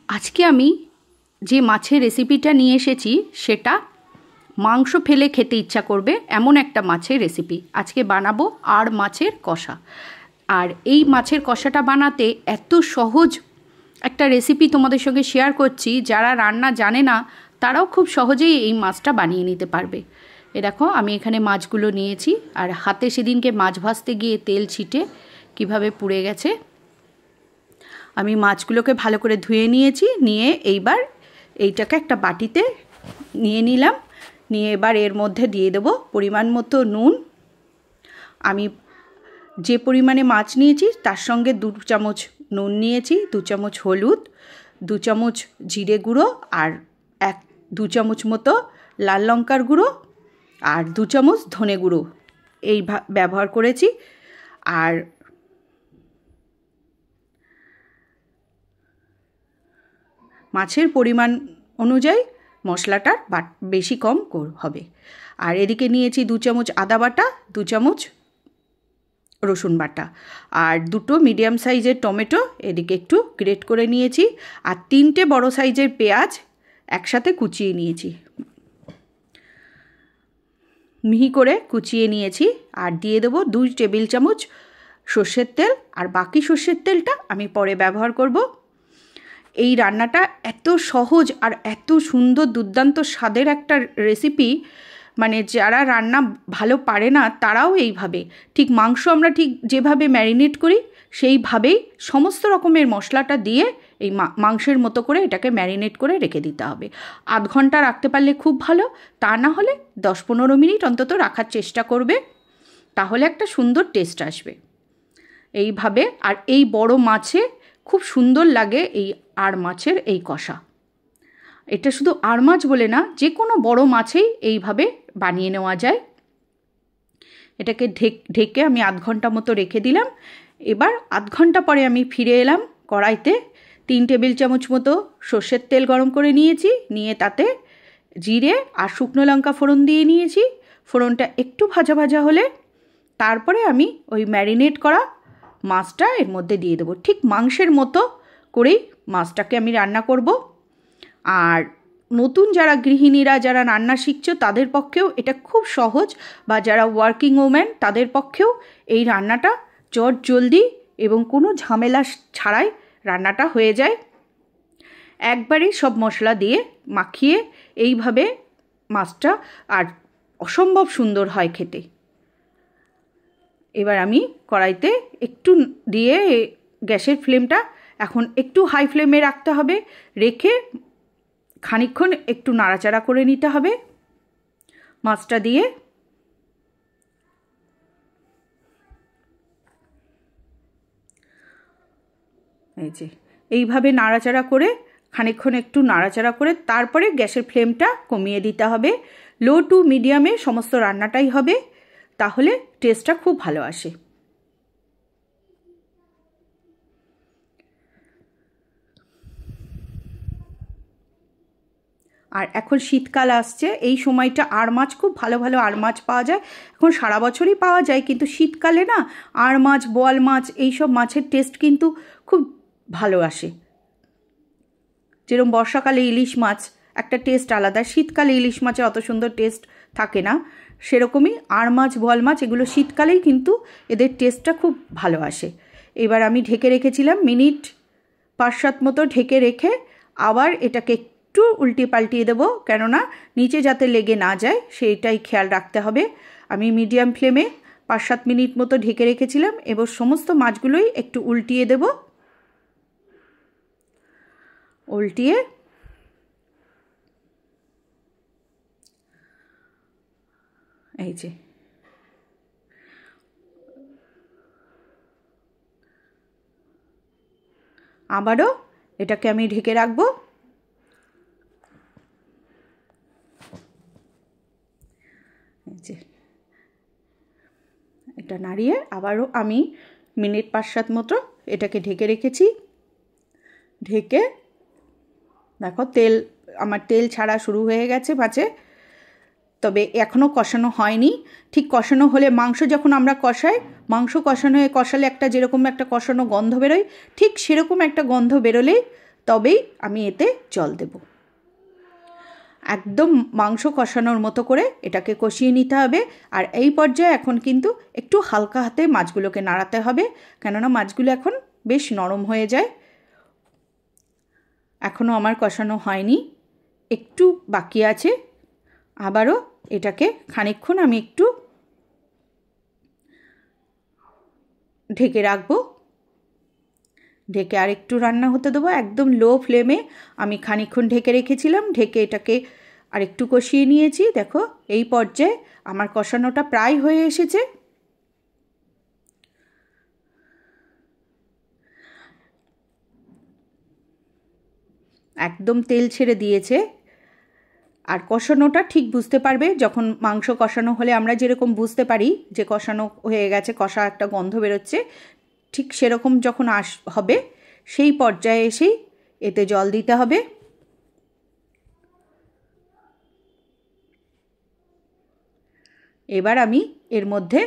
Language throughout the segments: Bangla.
আজকে আমি যে মাছের রেসিপিটা নিয়ে এসেছি সেটা মাংস ফেলে খেতে ইচ্ছা করবে এমন একটা মাছের রেসিপি আজকে বানাবো। আর মাছের কষা। আর এই মাছের কষাটা বানাতে এত সহজ একটা রেসিপি তোমাদের সঙ্গে শেয়ার করছি, যারা রান্না জানে না তারাও খুব সহজেই এই মাছটা বানিয়ে নিতে পারবে। এ দেখো আমি এখানে মাছগুলো নিয়েছি, আর হাতে সেদিনকে মাছ ভাজতে গিয়ে তেল ছিটে কিভাবে পুড়ে গেছে। আমি মাছগুলোকে ভালো করে ধুয়ে নিয়েছি, নিয়ে এইবার এইটাকে একটা বাটিতে নিয়ে নিলাম। নিয়ে এবার এর মধ্যে দিয়ে দেবো পরিমাণ মতো নুন। আমি যে পরিমাণে মাছ নিয়েছি তার সঙ্গে 2 চামচ নুন নিয়েছি, 2 চামচ হলুদ, 2 চামচ জিরে গুঁড়ো, আর 2 চামচ মতো লাল লঙ্কার গুঁড়ো, আর 2 চামচ ধনে গুঁড়ো এই ব্যবহার করেছি। আর মাছের পরিমাণ অনুযায়ী মশলাটার বেশি কম হবে। আর এদিকে নিয়েছি 2 চামচ আদা বাটা, 2 চামচ রসুন বাটা, আর 2টো মিডিয়াম সাইজের টমেটো এদিকে একটু গ্রেট করে নিয়েছি, আর 3টে বড় সাইজের পেঁয়াজ একসাথে কুচিয়ে নিয়েছি, মিহি করে কুচিয়ে নিয়েছি। আর দিয়ে দেবো 2 টেবিল চামচ সর্ষের তেল, আর বাকি সর্ষের তেলটা আমি পরে ব্যবহার করব। এই রান্নাটা এত সহজ আর এত সুন্দর দুর্দান্ত স্বাদের একটা রেসিপি, মানে যারা রান্না ভালো পারে না তারাও এইভাবে, ঠিক মাংস আমরা ঠিক যেভাবে ম্যারিনেট করি সেইভাবেই সমস্ত রকমের মশলাটা দিয়ে এই মাংসের মতো করে এটাকে ম্যারিনেট করে রেখে দিতে হবে। আধ ঘন্টা রাখতে পারলে খুব ভালো, তা না হলে 10-15 মিনিট অন্তত রাখার চেষ্টা করবে, তাহলে একটা সুন্দর টেস্ট আসবে এইভাবে। আর এই বড় মাছে খুব সুন্দর লাগে এই আর মাছের এই কষা। এটা শুধু আর মাছ বলে না, যে কোনো বড় মাছেই এইভাবে বানিয়ে নেওয়া যায়। এটাকে ঢেকে আমি আধ ঘন্টা মতো রেখে দিলাম। এবার আধ ঘন্টা পরে আমি ফিরে এলাম। কড়াইতে 3 টেবিল চামচ মতো সর্ষের তেল গরম করে নিয়েছি, নিয়ে তাতে জিরে আর শুকনো লঙ্কা ফোড়ন দিয়ে নিয়েছি। ফোড়নটা একটু ভাজা ভাজা হলে তারপরে আমি ওই ম্যারিনেট করা মাছটা এর মধ্যে দিয়ে দেবো। ঠিক মাংসের মতো করেই মাছটাকে আমি রান্না করব। আর নতুন যারা গৃহিণীরা যারা রান্না শিখছো তাদের পক্ষেও এটা খুব সহজ, বা যারা ওয়ার্কিং ওম্যান তাদের পক্ষেও এই রান্নাটা জলদি এবং কোনো ঝামেলা ছাড়াই রান্নাটা হয়ে যায়। একবারেই সব মশলা দিয়ে মাখিয়ে এইভাবে মাছটা, আর অসম্ভব সুন্দর হয় খেতে। এবার আমি কড়াইতে একটু দিয়ে গ্যাসের ফ্লেমটা এখন একটু হাই ফ্লেমে রাখতে হবে, রেখে খানিকক্ষণ একটু নাড়াচাড়া করে নিতে হবে মাছটা দিয়ে। এই যে এইভাবে নাড়াচাড়া করে খানিকক্ষণ একটু নাড়াচাড়া করে তারপরে গ্যাসের ফ্লেমটা কমিয়ে দিতে হবে। লো টু মিডিয়ামে সমস্ত রান্নাটাই হবে, তাহলে টেস্টটা খুব ভালো আসে। আর এখন শীতকাল আসছে, এই সময়টা আর মাছ খুব ভালো ভালো আর মাছ পাওয়া যায়। এখন সারা বছরই পাওয়া যায়, কিন্তু শীতকালে না আর মাছ, বোয়াল মাছ এইসব মাছের টেস্ট কিন্তু খুব ভালো আসে। যেরকম বর্ষাকালে ইলিশ মাছ একটা টেস্ট আলাদা, শীতকালে ইলিশ মাছের অত সুন্দর টেস্ট থাকে না, সেরকমই আর মাছ, বোয়াল মাছ এগুলো শীতকালেই কিন্তু এদের টেস্টটা খুব ভালো আসে। এবার আমি ঢেকে রেখেছিলাম মিনিট 5-7 মতো, ঢেকে রেখে আবার এটাকে একটু উল্টিয়ে পাল্টিয়ে দেবো, কেননা নিচে যাতে লেগে না যায় সেইটাই খেয়াল রাখতে হবে। আমি মিডিয়াম ফ্লেমে 5-7 মিনিট মতো ঢেকে রেখেছিলাম। এবার সমস্ত মাছগুলোই একটু উল্টিয়ে দেব। উল্টিয়ে এই যে আবারও এটাকে আমি ঢেকে রাখবো। এই যে এটা নাড়িয়ে আবারও আমি মিনিট 5-7 মতো এটাকে ঢেকে রেখেছি। ঢেকে দেখো আমার তেল ছাড়া শুরু হয়ে গেছে মাছে, তবে এখনও কষানো হয়নি। ঠিক কষানো হলে, মাংস যখন আমরা কষাই, মাংস কষালে একটা যেরকম একটা কষানো গন্ধ বেরোয়, ঠিক সেরকম একটা গন্ধ বেরোলেই তবেই আমি এতে জল দেব। একদম মাংস কষানোর মতো করে এটাকে কষিয়ে নিতে হবে। আর এই পর্যায়ে এখন কিন্তু একটু হালকা হাতে মাছগুলোকে নাড়াতে হবে, কেননা মাছগুলো এখন বেশ নরম হয়ে যায়। এখনও আমার কষানো হয়নি, একটু বাকি আছে। আবারও এটাকে খানিকক্ষণ আমি একটু ঢেকে রাখবো, ঢেকে আর একটু রান্না হতে দেবো। একদম লো ফ্লেমে আমি খানিকক্ষণ ঢেকে রেখেছিলাম, ঢেকে এটাকে আর একটু কষিয়ে নিয়েছি। দেখো এই পর্যায়ে আমার কষানোটা প্রায় হয়ে এসেছে। একদম তেল ছেড়ে দিয়েছে। আর কষানোটা ঠিক বুঝতে পারবে যখন মাংস কষানো হলে আমরা যেরকম বুঝতে পারি যে কষানো হয়ে গেছে, কষা একটা গন্ধ বেরোচ্ছে, ঠিক সেরকম যখন হবে সেই পর্যায়ে এসেই এতে জল দিতে হবে। এবার আমি এর মধ্যে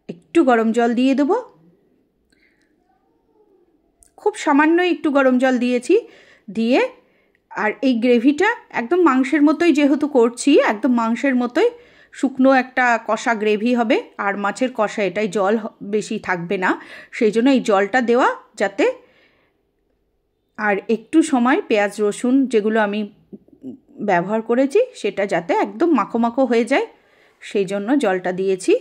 একটু গরম জল দিয়ে দেব, খুব সামান্য একটু গরম জল দিয়েছি। দিয়ে আর এই গ্রেভিটা একদম মাংসের মতোই যেহেতু করছি, একদম মাংসের মতোই শুকনো একটা কষা গ্রেভি হবে। আর মাছের কষা এটাই, জল বেশি থাকবে না, সেই জন্য এই জলটা দেওয়া যাতে। আর একটু সময় পেঁয়াজ রসুন যেগুলো আমি ব্যবহার করেছি সেটা যাতে একদম মাখো মাখো হয়ে যায়, সেই জন্য জলটা দিয়েছি।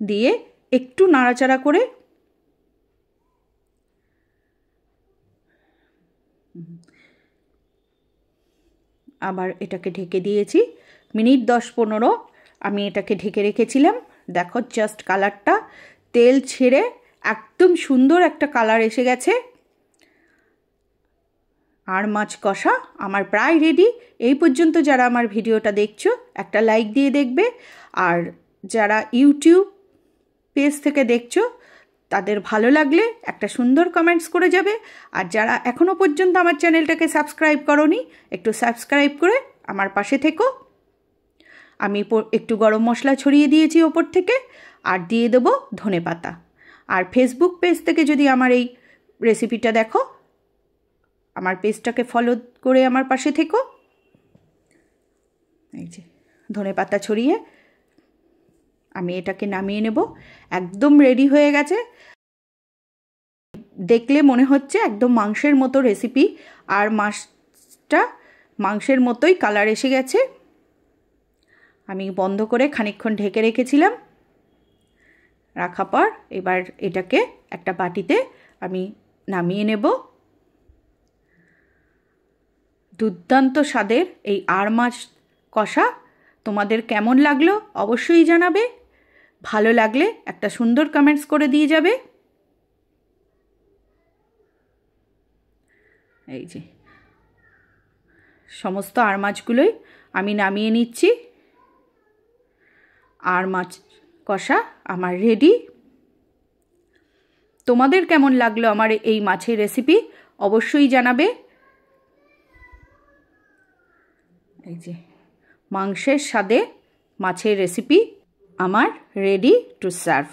দিয়ে একটু নাড়াচাড়া করে আবার এটাকে ঢেকে দিয়েছি। মিনিট 10-15 আমি এটাকে ঢেকে রেখেছিলাম। দেখো জাস্ট কালারটা, তেল ছেড়ে একদম সুন্দর একটা কালার এসে গেছে। আর মাছ কষা আমার প্রায় রেডি। এই পর্যন্ত যারা আমার ভিডিওটা দেখছো একটা লাইক দিয়ে দেখবে, আর যারা ইউটিউব পেজ থেকে দেখছো তাদের ভালো লাগলে একটা সুন্দর কমেন্টস করে যাবে। আর যারা এখনও পর্যন্ত আমার চ্যানেলটাকে সাবস্ক্রাইব করোনি, একটু সাবস্ক্রাইব করে আমার পাশে থেকো। আমি একটু গরম মশলা ছড়িয়ে দিয়েছি ওপর থেকে, আর দিয়ে দেবো ধনেপাতা। আর ফেসবুক পেজ থেকে যদি আমার এই রেসিপিটা দেখো, আমার পেজটাকে ফলো করে আমার পাশে থেকো। এই যে ধনেপাতা ছড়িয়ে আমি এটাকে নামিয়ে নেব। একদম রেডি হয়ে গেছে, দেখলে মনে হচ্ছে একদম মাংসের মতো রেসিপি। আর মাছটা মাংসের মতোই কালার এসে গেছে। আমি বন্ধ করে খানিকক্ষণ ঢেকে রেখেছিলাম, রাখা পর এবার এটাকে একটা বাটিতে আমি নামিয়ে নেব। দুর্দান্ত স্বাদের এই আর মাছ কষা তোমাদের কেমন লাগলো অবশ্যই জানাবে। ভালো লাগলে একটা সুন্দর কমেন্টস করে দিয়ে যাবে। এই যে সমস্ত আর মাছগুলোই আমি নামিয়ে নিচ্ছি। আর মাছ কষা আমার রেডি। তোমাদের কেমন লাগলো আমার এই মাছের রেসিপি অবশ্যই জানাবে। এই যে মাংসের স্বাদে মাছের রেসিপি আমার রেডি টু সার্ভ।